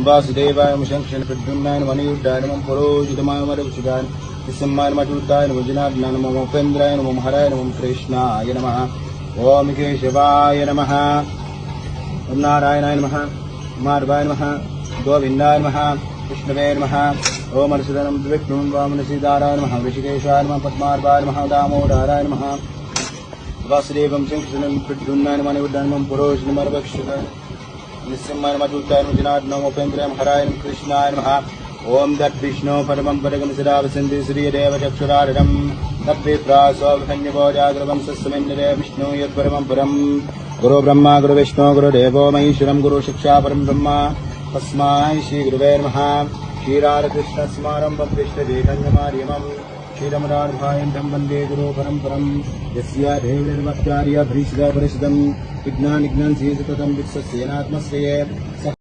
वासुदेवाय नमः शंकर प्रद्युम्नाय नमः अनिरुद्धाय नमः पुरोहितमाय नमः रघुसुताय निस्सम्माय नमः अच्युताय नमः जनार्दनाय नमः उपेन्द्राय नमः हराय नमः कृष्णाय नमः ओम केशवाय नमः ओम नारायणाय नमः माधवाय नमः गोविन्दाय नमः विष्णवे नमः ओम हर्षवर्धनं विष्णुं वामनसीताराय नमः ऋषिकेशाय नमः पद्मार्वाय नमः दामोदराय नमः वासुदेवं शंकरं प्रद्युम्नाय नमः अनिरुद्धाय नमः पुरोहितमाय नमः रघुसुताय निस्सम्माय नमः अच्युताय नमः जनार्दनाय नमः उपेन्द्राय नमः हराय नमः कृष्णाय नमः ओम तद्विष्णु परमं पदगं सदा वसन्ति श्रीदेव चक्षुरार्धं तद्विप्रासोऽभ्यन्यवो जागृवंशस्समिन्द्रे विष्णु यत्परमं परं गुरु ब्रह्मा गुरु विष्णु गुरुदेवो महेश्वरं गुरु शिक्षा परं ब्रह्म तस्मै श्री गुरुवे नमः क्षीरारकृष्णस्मारम्भं विष्णुचैतन्यमार्यमं क्षीरमरार्भायन्तं वन्दे गुरो परम्परं यस्य देवनिर्मत्यार्य भरीषिदं विज्ञानिज्ञान शेषततं वित्सस्येनात्मश्रेये